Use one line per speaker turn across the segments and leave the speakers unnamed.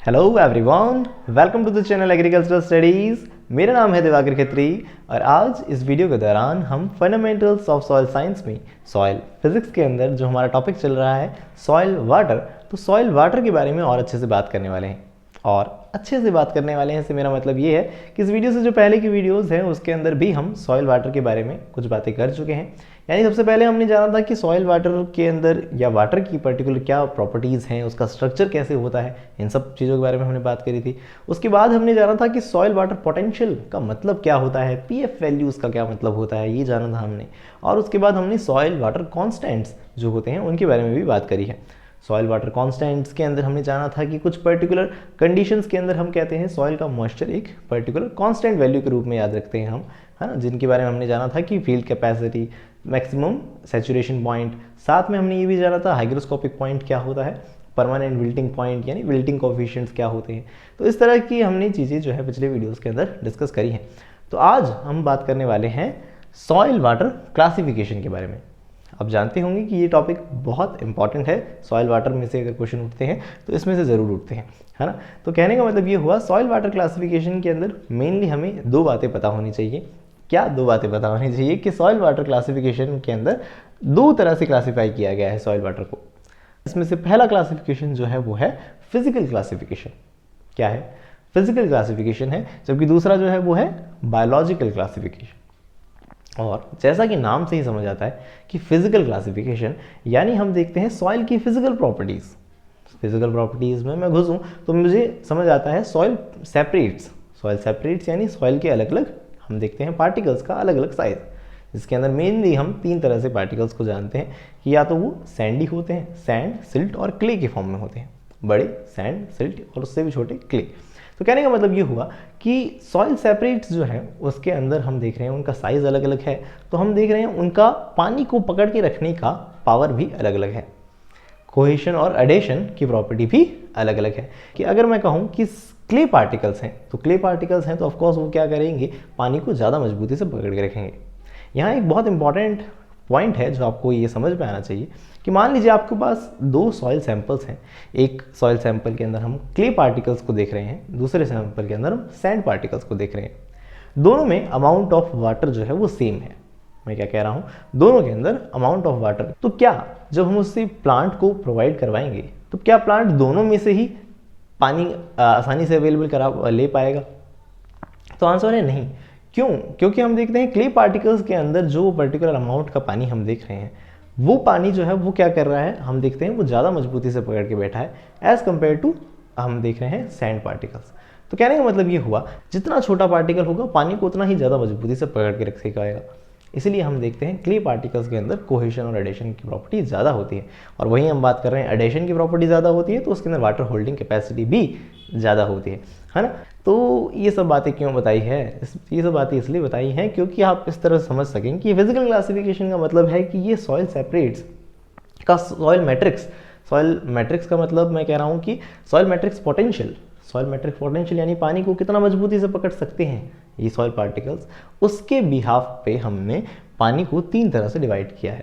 Hello everyone, welcome to the channel agricultural studies. मेरा नाम है दिवाकर खत्री और आज इस वीडियो के दौरान हम फंडामेंटल्स ऑफ सॉइल साइंस में सॉइल फिजिक्स के अंदर जो हमारा टॉपिक चल रहा है सॉइल वाटर, तो सॉइल वाटर के बारे में और अच्छे से बात करने वाले हैं। और अच्छे से बात करने वाले हैं से मेरा मतलब ये है कि इस वीडियो से जो पहले की वीडियोज़ हैं उसके अंदर भी हम सॉइल वाटर के बारे में कुछ बातें कर चुके हैं। यानी सबसे पहले हमने जाना था कि सॉइल वाटर के अंदर या वाटर की पर्टिकुलर क्या प्रॉपर्टीज़ हैं, उसका स्ट्रक्चर कैसे होता है, इन सब चीज़ों के बारे में हमने बात करी थी। उसके बाद हमने जाना था कि सॉइल वाटर पोटेंशियल का मतलब क्या होता है, पीएफ वैल्यूज़ का क्या मतलब होता है, ये जाना था हमने। और उसके बाद हमने सॉइल वाटर कॉन्स्टेंट्स जो होते हैं उनके बारे में भी बात करी है। सॉइल वाटर कॉन्स्टेंट्स के अंदर हमने जाना था कि कुछ पर्टिकुलर कंडीशंस के अंदर हम कहते हैं सॉइल का मॉइस्चर एक पर्टिकुलर कांस्टेंट वैल्यू के रूप में याद रखते हैं हम, है ना, जिनके बारे में हमने जाना था कि field capacity, maximum saturation point, साथ में हमने ये भी जाना था हाइग्रोस्कोपिक पॉइंट क्या होता है, परमानेंट विल्टिंग पॉइंट यानी विल्टिंग कोफिशिएंट्स क्या होते हैं। तो इस तरह की हमने चीज़ें जो है पिछले वीडियोज़ के अंदर डिस्कस करी हैं। तो आज हम बात करने वाले हैं सॉइल वाटर क्लासिफिकेशन के बारे में। आप जानते होंगे कि ये टॉपिक बहुत इंपॉर्टेंट है, सॉइल वाटर में से अगर क्वेश्चन उठते हैं तो इसमें से ज़रूर उठते हैं, है ना। तो कहने का मतलब ये हुआ सॉइल वाटर क्लासिफिकेशन के अंदर मेनली हमें दो बातें पता होनी चाहिए। क्या दो बातें पता होनी चाहिए कि सॉइल वाटर क्लासिफिकेशन के अंदर दो तरह से क्लासीफाई किया गया है सॉइल वाटर को। इसमें से पहला क्लासिफिकेशन जो है वो है फिजिकल क्लासिफिकेशन। क्या है? फिजिकल क्लासिफिकेशन है, जबकि दूसरा जो है वो है बायोलॉजिकल क्लासिफिकेशन। और जैसा कि नाम से ही समझ आता है कि फिजिकल क्लासिफिकेशन यानी हम देखते हैं सॉइल की फिजिकल प्रॉपर्टीज़। फिजिकल प्रॉपर्टीज़ में मैं घुसूँ तो मुझे समझ आता है सॉइल सेपरेट्स यानी सॉइल के अलग अलग हम देखते हैं पार्टिकल्स का अलग अलग साइज, जिसके अंदर मेनली हम तीन तरह से पार्टिकल्स को जानते हैं कि या तो वो सैंडी होते हैं, सैंड, सिल्ट और क्ले के फॉर्म में होते हैं, बड़े सैंड, सिल्ट और उससे भी छोटे क्ले। तो कहने का मतलब ये हुआ कि सॉइल सेपरेट्स जो हैं उसके अंदर हम देख रहे हैं उनका साइज़ अलग अलग है, तो हम देख रहे हैं उनका पानी को पकड़ के रखने का पावर भी अलग अलग है। कोहेशन और एडेशन की प्रॉपर्टी भी अलग अलग है। कि अगर मैं कहूँ कि क्ले पार्टिकल्स हैं तो क्ले पार्टिकल्स हैं तो ऑफकोर्स वो क्या करेंगे, पानी को ज़्यादा मजबूती से पकड़ के रखेंगे। यहाँ एक बहुत इंपॉर्टेंट पॉइंट है जो आपको ये समझ में आना चाहिए कि मान लीजिए आपके पास दो सॉइल सैंपल्स हैं। एक सॉइल सैंपल के अंदर हम क्ले पार्टिकल्स को देख रहे हैं, दूसरे सैंपल के अंदर हम सैंड पार्टिकल्स को देख रहे हैं। दोनों में अमाउंट ऑफ वाटर जो है वो सेम है। मैं क्या कह रहा हूँ, दोनों के अंदर अमाउंट ऑफ वाटर, तो क्या जब हम उससे प्लांट को प्रोवाइड करवाएंगे तो क्या प्लांट दोनों में से ही पानी आसानी से अवेलेबल करा ले पाएगा? तो आंसर है नहीं। क्यों? क्योंकि हम देखते हैं क्ले पार्टिकल्स के अंदर जो पर्टिकुलर अमाउंट का पानी हम देख रहे हैं वो पानी जो है वो क्या कर रहा है, हम देखते हैं वो ज़्यादा मजबूती से पकड़ के बैठा है एज़ कम्पेयर टू हम देख रहे हैं सैंड पार्टिकल्स। तो कहने का मतलब ये हुआ जितना छोटा पार्टिकल होगा पानी को उतना ही ज़्यादा मजबूती से पकड़ के रख सकेगा। इसलिए हम देखते हैं क्ले पार्टिकल्स के अंदर कोहेशन और एडेशन की प्रॉपर्टी ज़्यादा होती है। और वहीं हम बात कर रहे हैं एडेशन की प्रॉपर्टी ज़्यादा होती है तो उसके अंदर वाटर होल्डिंग कैपेसिटी भी ज़्यादा होती है ना। तो ये सब बातें क्यों बताई है? ये सब बातें इसलिए बताई हैं क्योंकि आप इस तरह समझ सकें कि फिजिकल क्लासिफिकेशन का मतलब है कि ये सॉइल सेपरेट्स का सॉइल मैट्रिक्स का मतलब मैं कह रहा हूँ कि सॉइल मैट्रिक्स पोटेंशियल यानी पानी को कितना मजबूती से पकड़ सकते हैं ये सॉइल पार्टिकल्स, उसके बिहाफ पे हमने पानी को तीन तरह से डिवाइड किया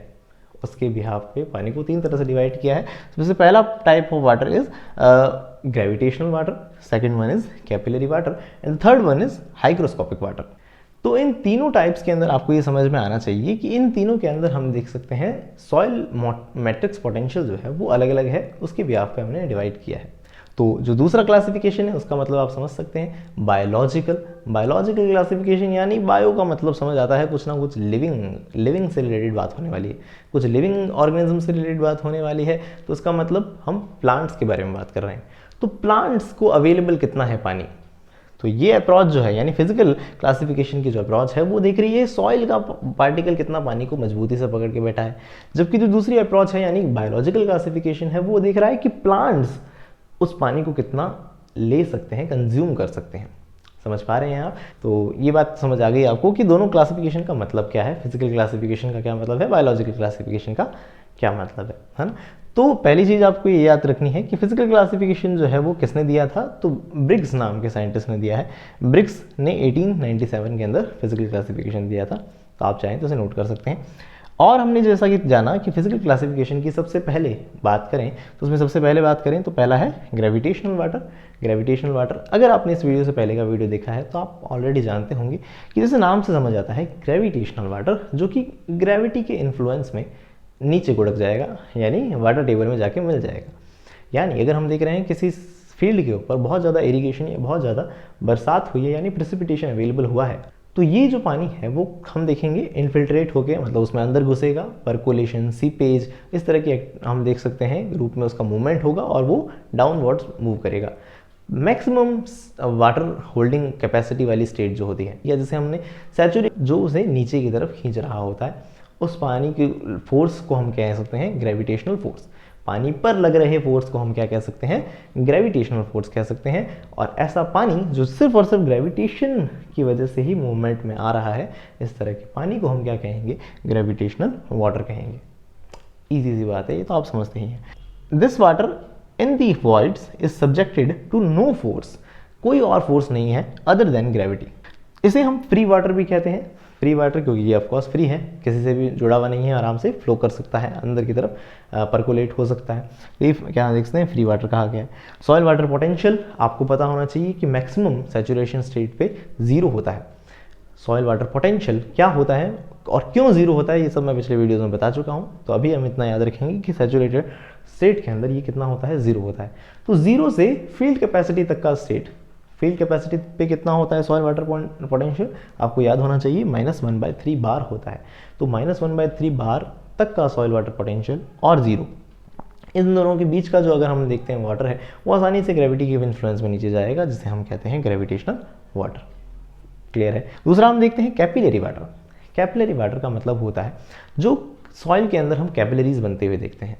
है। सबसे पहला type of water is gravitational water, second one is capillary water and third one is hygroscopic water. तो इन तीनों टाइप्स के अंदर आपको ये समझ में आना चाहिए कि इन तीनों के अंदर हम देख सकते हैं सॉइल मैट्रिक्स पोटेंशियल जो है वो अलग अलग है, उसके बिहाफ पे हमने डिवाइड किया है। तो जो दूसरा क्लासिफिकेशन है उसका मतलब आप समझ सकते हैं बायोलॉजिकल क्लासिफिकेशन, यानी बायो का मतलब समझ आता है कुछ ना कुछ लिविंग से रिलेटेड बात होने वाली है, कुछ लिविंग ऑर्गेनिज्म से रिलेटेड बात होने वाली है। तो उसका मतलब हम प्लांट्स के बारे में बात कर रहे हैं। तो प्लांट्स को अवेलेबल कितना है पानी, तो ये अप्रोच जो है यानी फिजिकल क्लासिफिकेशन की जो अप्रोच है वो देख रही है सॉइल का पार्टिकल कितना पानी को मजबूती से पकड़ के बैठा है, जबकि जो दूसरी अप्रोच है यानी बायोलॉजिकल क्लासिफिकेशन है वो देख रहा है कि प्लांट्स उस पानी को कितना ले सकते हैं, कंज्यूम कर सकते हैं। समझ पा रहे हैं आप? तो ये बात समझ आ गई आपको कि दोनों क्लासिफिकेशन का मतलब क्या है, फिजिकल क्लासिफिकेशन का क्या मतलब है, बायोलॉजिकल क्लासिफिकेशन का क्या मतलब है ना। तो पहली चीज़ आपको ये याद रखनी है कि फिजिकल क्लासिफिकेशन जो है वो किसने दिया था, तो ब्रिग्स नाम के साइंटिस्ट ने दिया है। ब्रिग्स ने 1897 के अंदर फिजिकल क्लासिफिकेशन दिया था, तो आप चाहें तो उसे नोट कर सकते हैं। और हमने जैसा कि जाना कि फिजिकल क्लासिफिकेशन की सबसे पहले बात करें तो उसमें सबसे पहले बात करें तो पहला है ग्रेविटेशनल वाटर। ग्रेविटेशनल वाटर, अगर आपने इस वीडियो से पहले का वीडियो देखा है तो आप ऑलरेडी जानते होंगे कि जैसे नाम से समझ आता है ग्रेविटेशनल वाटर, जो कि ग्रेविटी के इन्फ्लुएंस में नीचे गुड़क जाएगा, यानी वाटर टेबल में जाके मिल जाएगा। यानी अगर हम देख रहे हैं किसी फील्ड के ऊपर बहुत ज़्यादा इरिगेशन या बहुत ज़्यादा बरसात हुई है, यानी प्रेसिपिटेशन अवेलेबल हुआ है, तो ये जो पानी है वो हम देखेंगे इन्फिल्ट्रेट होके, मतलब उसमें अंदर घुसेगा, पर्कोलेशन, सीपेज, इस तरह की हम देख सकते हैं रूप में उसका मूवमेंट होगा और वो डाउनवर्ड्स मूव करेगा। मैक्सिमम वाटर होल्डिंग कैपेसिटी वाली स्टेट जो होती है, या जैसे हमने सैचुरेट, जो उसे नीचे की तरफ खींच रहा होता है, उस पानी की फोर्स को हम कह सकते हैं ग्रेविटेशनल फोर्स। पानी पर लग रहे फोर्स को हम क्या कह सकते हैं, ग्रेविटेशनल फोर्स कह सकते हैं। और ऐसा पानी जो सिर्फ और सिर्फ ग्रेविटेशन की वजह से ही मूवमेंट में आ रहा है, इस तरह के पानी को हम क्या कहेंगे, ग्रेविटेशनल वाटर कहेंगे। इजी सी बात है, ये तो आप समझते ही हैं। This water in the voids is subjected to no force, कोई और फोर्स नहीं है अदर देन ग्रेविटी। इसे हम फ्री वाटर भी कहते हैं। फ्री वाटर क्योंकि ये ऑफकोर्स फ्री है, किसी से भी जुड़ा हुआ नहीं है, आराम से फ्लो कर सकता है, अंदर की तरफ परकोलेट हो सकता है। ये क्या देख सकते हैं, फ्री वाटर कहा गया है। सॉइल वाटर पोटेंशियल आपको पता होना चाहिए कि मैक्सिमम सैचुरेशन स्टेट पे 0 होता है। सॉइल वाटर पोटेंशियल क्या होता है और क्यों 0 होता है, ये सब मैं पिछले वीडियोज़ में बता चुका हूँ। तो अभी हम इतना याद रखेंगे कि सैचुरेटेड स्टेट के अंदर ये कितना होता है, 0 होता है। तो 0 से फील्ड कैपेसिटी तक का स्टेट, फील्ड कैपेसिटी पे कितना होता है सॉइल वाटर पोटेंशियल, आपको याद होना चाहिए -1/3 बार होता है। तो -1/3 बार तक का सॉइल वाटर पोटेंशियल और 0, इन दोनों के बीच का जो अगर हम देखते हैं वाटर है, वो आसानी से ग्रेविटी के इन्फ्लुएंस में नीचे जाएगा, जिसे हम कहते हैं ग्रेविटेशनल वाटर। क्लियर है। दूसरा हम देखते हैं कैपिलरी वाटर। कैपिलरी वाटर का मतलब होता है जो सॉइल के अंदर हम कैपिलरीज बनते हुए देखते हैं।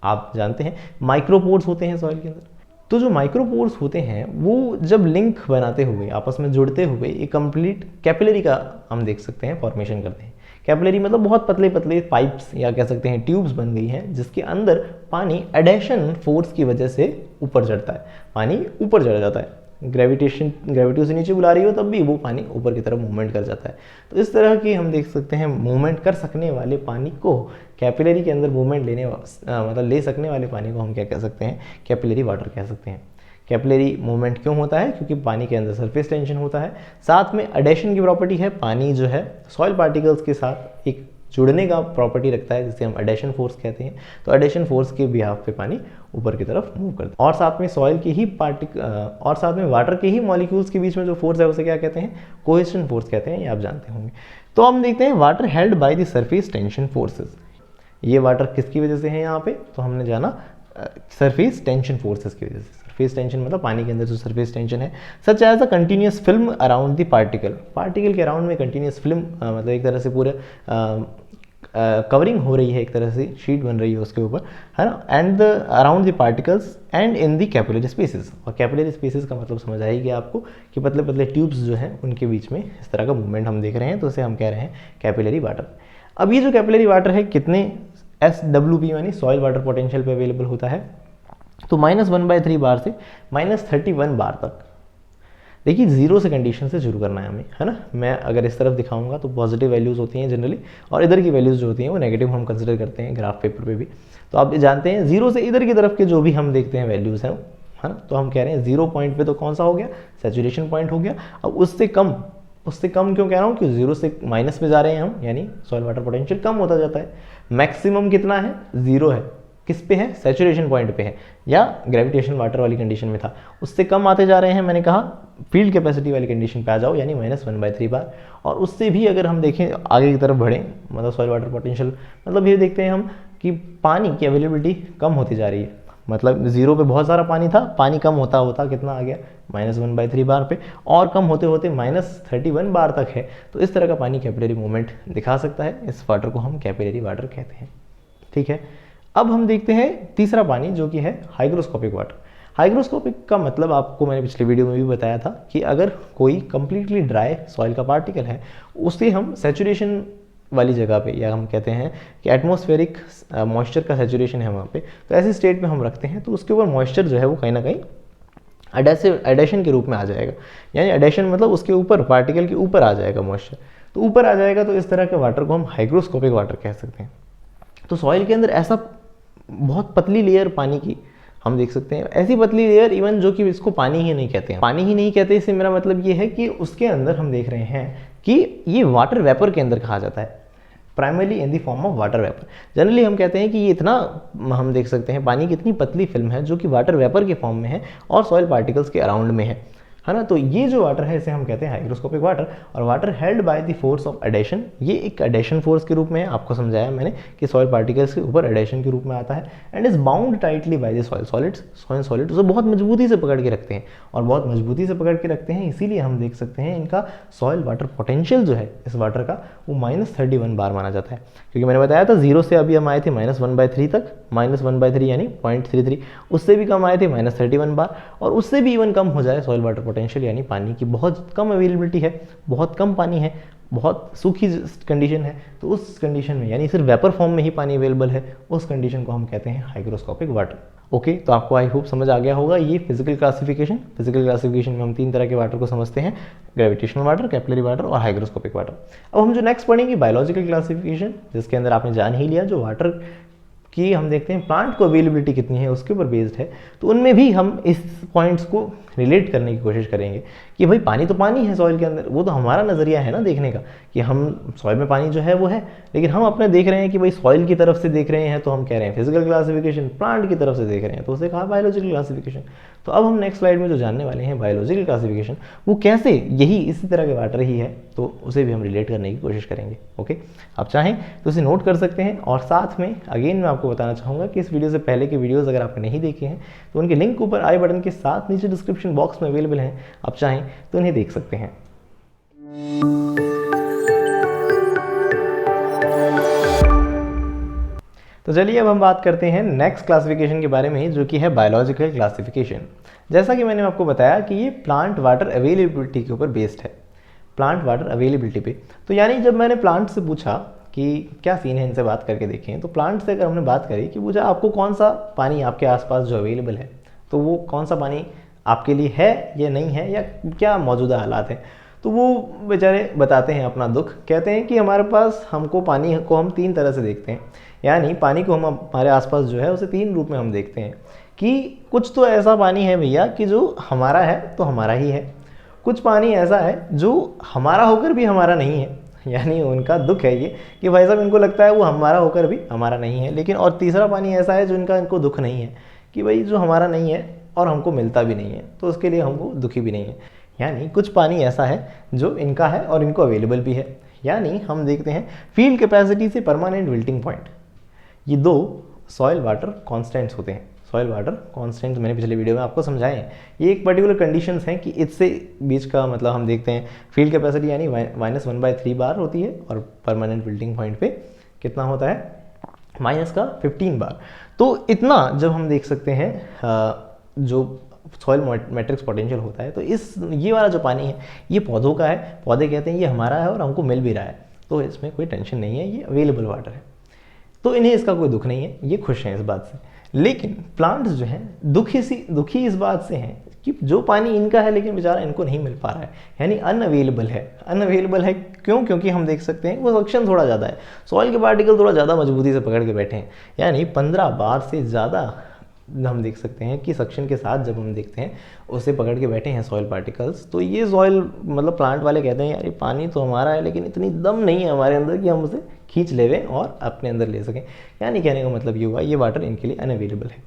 आप जानते हैं माइक्रोपोर्स होते हैं सॉइल के अंदर, तो जो माइक्रोपोर्स होते हैं वो जब लिंक बनाते हुए, आपस में जुड़ते हुए एक कंप्लीट कैपिलरी का हम देख सकते हैं फॉर्मेशन करते हैं। कैपिलरी मतलब बहुत पतले पतले पाइप्स या कह सकते हैं ट्यूब्स बन गई हैं, जिसके अंदर पानी एडेशन फोर्स की वजह से ऊपर चढ़ता है, पानी ऊपर चढ़ जाता है। ग्रेविटी उसे नीचे बुला रही हो तब भी वो पानी ऊपर की तरफ मूवमेंट कर जाता है। तो इस तरह की हम देख सकते हैं मूवमेंट कर सकने वाले पानी को, कैपिलरी के अंदर मूवमेंट मतलब ले सकने वाले पानी को हम क्या कह सकते हैं, कैपिलरी वाटर कह सकते हैं। कैपिलरी मूवमेंट क्यों होता है, क्योंकि पानी के अंदर सरफेस टेंशन होता है, साथ में एडेशन की प्रॉपर्टी है, पानी जो है सॉइल पार्टिकल्स के साथ एक जुड़ने का प्रॉपर्टी रखता है, जिसे हम एडेशन फोर्स कहते हैं। तो एडेशन फोर्स के बिहाफ पे पानी ऊपर की तरफ मूव करता है। और साथ में सॉइल के ही और साथ में वाटर के ही मॉलिक्यूल्स के बीच में जो फोर्स है उसे क्या कहते हैं, कोहेशन फोर्स कहते हैं, ये आप जानते होंगे। तो हम देखते हैं water held by the surface tension forces. ये वाटर किसकी वजह से है यहाँ पे, तो हमने जाना सरफेस टेंशन फोर्सेस की वजह से। सरफेस टेंशन मतलब पानी के अंदर जो सरफेस टेंशन है, such as a continuous film around the particle. Particle के अराउंड में कंटिन्यूस फिल्म मतलब एक तरह से पूरे कवरिंग हो रही है, एक तरह से शीट बन रही है उसके ऊपर, है ना। And the around the particles and in the capillary spaces. और कैपिलरी स्पेसेस का मतलब समझ आएगी आपको कि पतले पतले ट्यूब्स जो हैं उनके बीच में इस तरह का मूवमेंट हम देख रहे हैं, तो उसे हम कह रहे हैं कैपिलरी वाटर। अब ये जो कैपिलरी वाटर है कितने SWP यानी सॉइल वाटर पोटेंशियल पे अवेलेबल होता है, तो -1/3 बार से -31 बार तक। देखिए 0 से कंडीशन से शुरू करना है हमें, है ना। मैं अगर इस तरफ दिखाऊंगा तो पॉजिटिव वैल्यूज़ होती हैं जनरली, और इधर की वैल्यूज़ जो होती हैं वो नेगेटिव हम कंसिडर करते हैं ग्राफ पेपर पे भी। तो आप जानते हैं 0 से इधर की तरफ के जो भी हम देखते हैं वैल्यूज़ हैं, है ना, तो हम कह रहे हैं 0 पॉइंट पे तो कौन सा हो गया, सैचुरेशन पॉइंट हो गया। अब उससे कम क्यों कह रहा हूँ, कि 0 से माइनस में जा रहे हैं हम, यानी सॉइल वाटर पोटेंशियल कम होता जाता है। मैक्सिमम कितना है, 0 है, किस पे है, सैचुरेशन पॉइंट पे है, या ग्रेविटेशन वाटर वाली कंडीशन में था, उससे कम आते जा रहे हैं। मैंने कहा फील्ड कैपेसिटी वाली कंडीशन पे आ जाओ, यानी -1/3 बार। और उससे भी अगर हम देखें आगे की तरफ बढ़ें, मतलब सॉइल वाटर पोटेंशियल, मतलब ये देखते हैं हम कि पानी की अवेलेबिलिटी कम होती जा रही है। मतलब 0 पे बहुत सारा पानी था, पानी कम होता होता कितना आ गया, -1/3 बार पे, और कम होते होते -31 बार तक है। तो इस तरह का पानी कैपिलरी मूवमेंट दिखा सकता है, इस वाटर को हम कैपिलरी वाटर कहते हैं। ठीक है। अब हम देखते हैं तीसरा पानी, जो कि है हाइग्रोस्कोपिक वाटर। हाइग्रोस्कोपिक का मतलब आपको मैंने पिछले वीडियो में भी बताया था कि अगर कोई कंप्लीटली ड्राई सॉइल का पार्टिकल है, उसे हम सैचुरेशन वाली जगह पे, या हम कहते हैं कि एटमॉस्फेरिक मॉइस्चर का सैचुरेशन है वहाँ पे, तो ऐसी स्टेट में हम रखते हैं, तो उसके ऊपर मॉइस्चर जो है वो कहीं ना कहीं एडेशन के रूप में आ जाएगा। यानी एडेशन मतलब उसके ऊपर, पार्टिकल के ऊपर आ जाएगा मॉइस्चर। तो ऊपर आ जाएगा, तो इस तरह के वाटर को हम हाइग्रोस्कोपिक वाटर कह सकते हैं। तो सॉइल के अंदर ऐसा बहुत पतली लेयर पानी की हम देख सकते हैं, ऐसी पतली लेयर इवन जो कि इसको पानी ही नहीं कहते हैं। पानी ही नहीं कहते, इससे मेरा मतलब ये है कि उसके अंदर हम देख रहे हैं कि ये वाटर वेपर के अंदर कहा जाता है, primarily in the form of water vapour. Generally हम कहते हैं कि ये इतना, हम देख सकते हैं पानी की इतनी पतली फिल्म है जो कि वाटर वेपर के फॉर्म में है और सॉइल पार्टिकल्स के अराउंड में है ना। तो ये जो वाटर है इसे हम कहते हैं हाइग्रोस्कोपिक वाटर। और water held by the force of adhesion, ये एक एडेशन फोर्स के रूप में है, आपको समझाया मैंने कि सॉइल पार्टिकल्स के ऊपर एडेशन के रूप में आता है। And is bound tightly by the soil solids, soil solid उसे बहुत मजबूती से पकड़ के रखते हैं, और बहुत मजबूती से पकड़ के रखते हैं, इसीलिए हम देख सकते हैं इनका सॉइल वाटर पोटेंशियल जो है इस वाटर का वो -31 बार माना जाता है। क्योंकि मैंने बताया था 0 से अभी हम आए थे -1/3 तक, -1/3 यानी 0.33, उससे भी कम आए थे -31 बार, और उससे भी इवन कम हो जाए सॉइल वाटर पोटेंशियल यानी पानी की बहुत कम अवेलेबिलिटी है, बहुत कम पानी है, बहुत सूखी कंडीशन है, तो उस कंडीशन में यानी सिर्फ वेपर फॉर्म में ही पानी अवेलेबल है, उस कंडीशन को हम कहते हैं हाइग्रोस्कोपिक वाटर। ओके, तो आपको आई होप समझ आ गया होगा ये फिजिकल क्लासिफिकेशन। फिजिकल क्लासिफिकेशन में हम 3 तरह के वाटर को समझते हैं, ग्रेविटेशनल वाटर, कैपिलरी वाटर और हाइग्रोस्कोपिक वाटर। अब हम जो नेक्स्ट पढ़ेंगे बायोलॉजिकल क्लासिफिकेशन, जिसके अंदर आपने जान ही लिया जो वाटर कि हम देखते हैं प्लांट को अवेलेबिलिटी कितनी है उसके ऊपर बेस्ड है। तो उनमें भी हम इस पॉइंट्स को रिलेट करने की कोशिश करेंगे कि भाई पानी तो पानी है सॉइल के अंदर, वो तो हमारा नज़रिया है ना देखने का कि हम सॉइल में पानी जो है वो है, लेकिन हम अपने देख रहे हैं कि भाई सॉइल की तरफ से देख रहे हैं तो हम कह रहे हैं फिजिकल क्लासिफिकेशन, प्लांट की तरफ से देख रहे हैं तो उसे कहा बायोलॉजिकल क्लासिफिकेशन। तो अब हम नेक्स्ट स्लाइड में जो जानने वाले हैं बायोलॉजिकल क्लासिफिकेशन, वो कैसे यही इसी तरह के वाटर ही है, तो उसे भी हम रिलेट करने की कोशिश करेंगे। ओके, आप चाहें तो उसे नोट कर सकते हैं। और साथ में अगेन मैं आपको बताना चाहूँगा कि इस वीडियो से पहले के वीडियोस अगर आपने नहीं देखे हैं तो उनके लिंक ऊपर आई बटन के साथ नीचे डिस्क्रिप्शन बॉक्स में अवेलेबल हैं, आप चाहें तो उन्हें देख सकते हैं। तो चलिए अब हम बात करते हैं नेक्स्ट क्लासिफिकेशन के बारे में, जो कि है बायोलॉजिकल क्लासिफिकेशन। जैसा कि मैंने आपको बताया कि ये प्लांट वाटर अवेलेबिलिटी के ऊपर बेस्ड है, प्लांट वाटर अवेलेबिलिटी पे। तो यानी जब मैंने प्लांट से पूछा कि क्या सीन है, इनसे बात करके देखें, तो प्लांट से अगर हमने बात करी कि पूछा आपको कौन सा पानी आपके आसपास जो अवेलेबल है, तो वो कौन सा पानी आपके लिए है या नहीं है, या क्या मौजूदा हालात हैं, तो वो बेचारे बताते हैं अपना दुख। कहते हैं कि हमारे पास, हमको पानी को हम 3 तरह से देखते हैं, यानी पानी को हम हमारे आसपास जो है उसे 3 रूप में हम देखते हैं कि कुछ तो ऐसा पानी है भैया कि जो हमारा है तो हमारा ही है, कुछ पानी ऐसा है जो हमारा होकर भी हमारा नहीं है, यानी उनका दुख है ये कि भाई साहब इनको लगता है वो हमारा होकर भी हमारा नहीं है। लेकिन और तीसरा पानी ऐसा है जो इनको दुख नहीं है कि भाई जो हमारा नहीं है और हमको मिलता भी नहीं है, तो उसके लिए हमको दुखी भी नहीं है। यानी कुछ पानी ऐसा है जो इनका है और इनको अवेलेबल भी है। यानी हम देखते हैं फील्ड कैपेसिटी से परमानेंट विल्टिंग पॉइंट, ये 2 सॉइल वाटर कॉन्स्टेंट्स होते हैं। सॉइल वाटर कॉन्स्टेंट्स मैंने पिछले वीडियो में आपको समझाए हैं। ये एक पर्टिकुलर कंडीशंस हैं कि इससे बीच का मतलब हम देखते हैं फील्ड कैपेसिटी यानी -1/3 बार होती है और परमानेंट विल्टिंग पॉइंट पे कितना होता है -15 बार। तो इतना जब हम देख सकते हैं जो सॉइल मैट्रिक्स पोटेंशियल होता है, तो ये वाला जो पानी है ये पौधों का है, पौधे कहते हैं ये हमारा है और हमको मिल भी रहा है, तो इसमें कोई टेंशन नहीं है, ये अवेलेबल वाटर है, तो इन्हें इसका कोई दुख नहीं है, ये खुश हैं इस बात से। लेकिन प्लांट्स जो हैं दुखी इस बात से हैं कि जो पानी इनका है लेकिन बेचारा इनको नहीं मिल पा रहा है, यानी अनअवेलेबल है। क्यों? क्योंकि हम देख सकते हैं वो सक्शन थोड़ा ज़्यादा है, सॉइल के पार्टिकल थोड़ा ज़्यादा मजबूती से पकड़ के बैठे हैं, यानी 15 बार से ज़्यादा हम देख सकते हैं कि सक्शन के साथ जब हम देखते हैं उसे पकड़ के बैठे हैं सॉइल पार्टिकल्स। तो ये सॉइल मतलब प्लांट वाले कहते हैं यार ये पानी तो हमारा है लेकिन इतनी दम नहीं है हमारे अंदर कि हम उसे खींच लेवें और अपने अंदर ले सकें। यानी कहने का मतलब ये हुआ ये वाटर इनके लिए अनअवेलेबल है।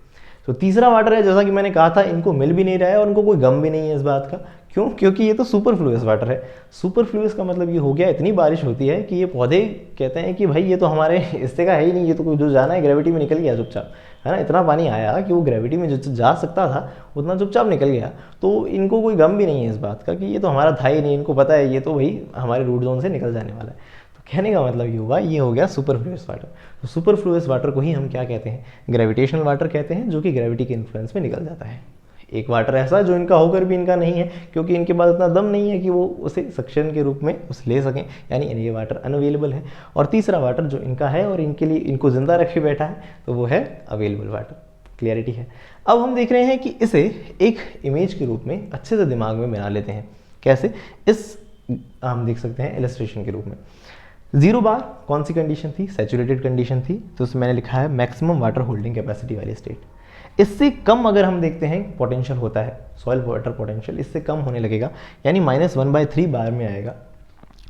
तो तीसरा वाटर है, जैसा कि मैंने कहा था, इनको मिल भी नहीं रहा है और उनको कोई गम भी नहीं है इस बात का। क्यों? क्योंकि ये तो सुपरफ्लुअस वाटर है। सुपरफ्लुअस का मतलब ये हो गया इतनी बारिश होती है कि ये पौधे कहते हैं कि भाई ये तो हमारे हिस्से का है ही नहीं, ये तो जो जाना है ग्रेविटी में निकल गया चुपचाप, है ना। इतना पानी आया कि वो ग्रेविटी में जो जा सकता था उतना चुपचाप निकल गया। तो इनको कोई गम भी नहीं है इस बात का कि ये तो हमारा था ही नहीं, इनको पता है ये तो भाई हमारे रूट जोन से निकल जाने वाला है। कहने का मतलब ये हुआ, ये हो गया सुपरफ्लुअस वाटर। तो सुपरफ्लुअस वाटर को ही हम क्या कहते हैं? ग्रेविटेशनल वाटर कहते हैं, जो कि ग्रेविटी के इन्फ्लुएंस में निकल जाता है। एक वाटर ऐसा जो इनका होकर भी इनका नहीं है, क्योंकि इनके पास इतना दम नहीं है कि वो उसे सक्शन के रूप में उसे ले सकें, यानी ये वाटर अनअवेलेबल है। और तीसरा वाटर जो इनका है और इनके लिए इनको जिंदा रखे बैठा है, तो वो है अवेलेबल वाटर। क्लियरिटी है। अब हम देख रहे हैं कि इसे एक इमेज के रूप में अच्छे से दिमाग में बना लेते हैं। कैसे? इस हम देख सकते हैं इलस्ट्रेशन के रूप में। 0 बार कौन सी कंडीशन थी? सैचुरेटेड कंडीशन थी, तो उसमें मैंने लिखा है मैक्सिमम वाटर होल्डिंग कैपेसिटी वाली स्टेट। इससे कम अगर हम देखते हैं पोटेंशियल होता है, सॉइल वाटर पोटेंशियल इससे कम होने लगेगा, यानी -1/3 बार में आएगा,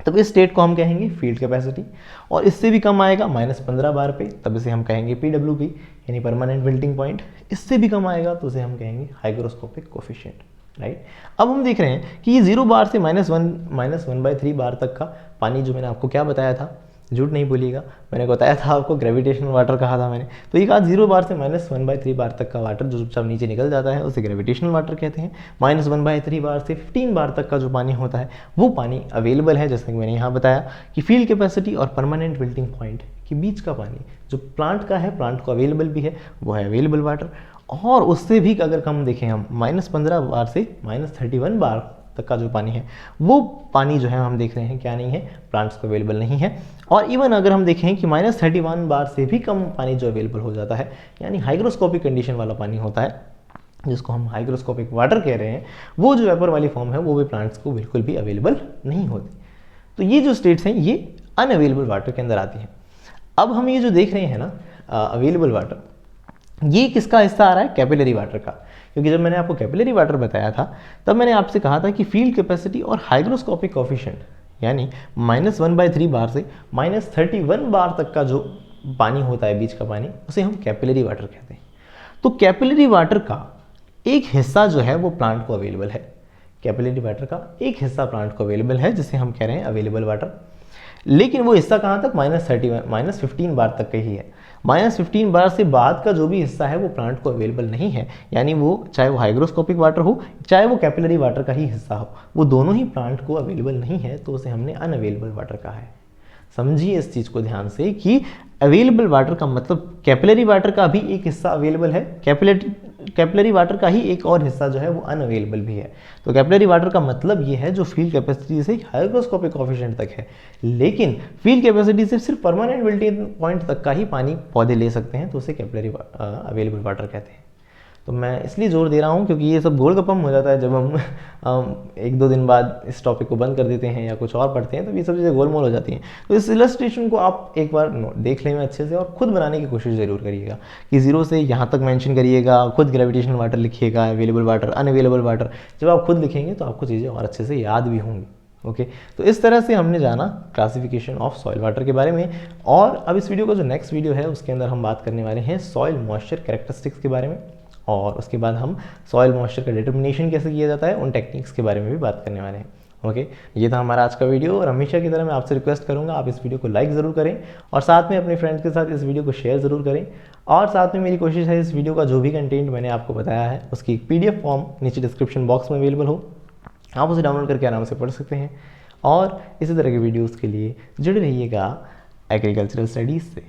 तब इस स्टेट को हम कहेंगे फील्ड कैपेसिटी। और इससे भी कम आएगा -15 बार पे, तब इसे हम कहेंगे PWP यानी परमानेंट विल्टिंग पॉइंट। इससे भी कम आएगा तो उसे हम कहेंगे हाइग्रोस्कोपिक कोफिशिएंट, राइट। अब हम देख रहे हैं कि ये 0 बार से -1/3 बार तक का पानी, जो मैंने आपको क्या बताया था, झूठ नहीं बोलिएगा, मैंने बताया था आपको ग्रेविटेशनल वाटर कहा था मैंने, तो ये कहा 0 बार से -1/3 बार तक का वाटर जो चुपचाप नीचे निकल जाता है उसे ग्रेविटेशनल वाटर कहते हैं। -1/3 बार से 15 बार तक का जो पानी होता है वो पानी अवेलेबल है, जैसे कि मैंने यहाँ बताया कि फील्ड कैपेसिटी और परमानेंट विल्टिंग पॉइंट के बीच का पानी जो प्लांट का है, प्लांट को अवेलेबल भी है, वो है अवेलेबल वाटर। और उससे भी अगर हम देखें हम -15 बार से -31 बार तक का जो पानी है, वो पानी जो है हम देख रहे हैं क्या नहीं है, प्लांट्स को अवेलेबल नहीं है। और इवन अगर हम देखें कि -31 बार से भी कम पानी जो अवेलेबल हो जाता है, यानी हाइग्रोस्कोपिक कंडीशन वाला पानी होता है, जिसको हम हाइग्रोस्कोपिक वाटर कह रहे हैं, वो जो वेपर वाली फॉर्म है वो भी प्लांट्स को बिल्कुल भी अवेलेबल नहीं होती। तो ये जो स्टेट्स हैं ये अनअवेलेबल वाटर के अंदर आती हैं। अब हम ये जो देख रहे हैं ना अवेलेबल वाटर, ये किसका हिस्सा आ रहा है? कैपिलरी वाटर का। क्योंकि जब मैंने आपको कैपिलरी वाटर बताया था तब मैंने आपसे कहा था कि फील्ड कैपेसिटी और हाइग्रोस्कोपिक कोफिशिएंट यानी -1/3 बार से -31 बार तक का जो पानी होता है, बीच का पानी, उसे हम कैपिलरी वाटर कहते हैं। तो कैपिलरी वाटर का एक हिस्सा जो है वो प्लांट को अवेलेबल है, कैपिलरी वाटर का एक हिस्सा प्लांट को अवेलेबल है, जिसे हम कह रहे हैं अवेलेबल वाटर। लेकिन वो हिस्सा कहाँ तक? -15 बार तक का ही है। -15 बार से बाद का जो भी हिस्सा है वो प्लांट को अवेलेबल नहीं है, यानी वो चाहे वो हाइग्रोस्कोपिक वाटर हो चाहे वो कैपिलरी वाटर का ही हिस्सा हो, वो दोनों ही प्लांट को अवेलेबल नहीं है, तो उसे हमने अनअवेलेबल वाटर कहा है। समझिए इस चीज़ को ध्यान से कि अवेलेबल वाटर का मतलब कैपिलरी वाटर का भी एक हिस्सा अवेलेबल है, कैपिलरी वाटर का ही एक और हिस्सा जो है वो अनअवेलेबल भी है। तो कैपिलरी वाटर का मतलब ये है जो फील्ड कैपेसिटी से हाइग्रोस्कोपिक कोफिशिएंट तक है, लेकिन फील्ड कैपेसिटी से सिर्फ परमानेंट विल्टिंग पॉइंट तक का ही पानी पौधे ले सकते हैं, तो उसे कैपिलरी अवेलेबल वाटर कहते हैं। तो मैं इसलिए जोर दे रहा हूँ क्योंकि ये सब गोलगप्पम हो जाता है जब हम 1-2 दिन बाद इस टॉपिक को बंद कर देते हैं या कुछ और पढ़ते हैं, तो ये सब चीज़ें गोलमोल हो जाती हैं। तो इस इलस्ट्रेशन को आप एक बार देख लें अच्छे से और खुद बनाने की कोशिश ज़रूर करिएगा कि 0 से यहाँ तक मेंशन करिएगा, खुद ग्रेविटेशनल वाटर लिखिएगा, अवेलेबल वाटर, अनअवेलेबल वाटर। जब आप खुद लिखेंगे तो आपको चीज़ें और अच्छे से याद भी होंगी। ओके, तो इस तरह से हमने जाना क्लासिफिकेशन ऑफ सॉइल वाटर के बारे में। और अब इस वीडियो का जो नेक्स्ट वीडियो है उसके अंदर हम बात करने वाले हैं सॉइल मॉइस्चर कैरेक्टरिस्टिक्स के बारे में, और उसके बाद हम सॉइल मॉइस्चर का डिटर्मिनेशन कैसे किया जाता है उन टेक्निक्स के बारे में भी बात करने वाले हैं। ओके, ये था हमारा आज का वीडियो, और हमेशा की तरह मैं आपसे रिक्वेस्ट करूंगा आप इस वीडियो को लाइक ज़रूर करें और साथ में अपने फ्रेंड्स के साथ इस वीडियो को शेयर ज़रूर करें। और साथ में मेरी कोशिश है इस वीडियो का जो भी कंटेंट मैंने आपको बताया है उसकी PDF फॉर्म नीचे डिस्क्रिप्शन बॉक्स में अवेलेबल हो, आप उसे डाउनलोड करके आराम से पढ़ सकते हैं। और इसी तरह के वीडियोज़ के लिए जुड़े रहिएगा एग्रीकल्चरल स्टडीज़ से।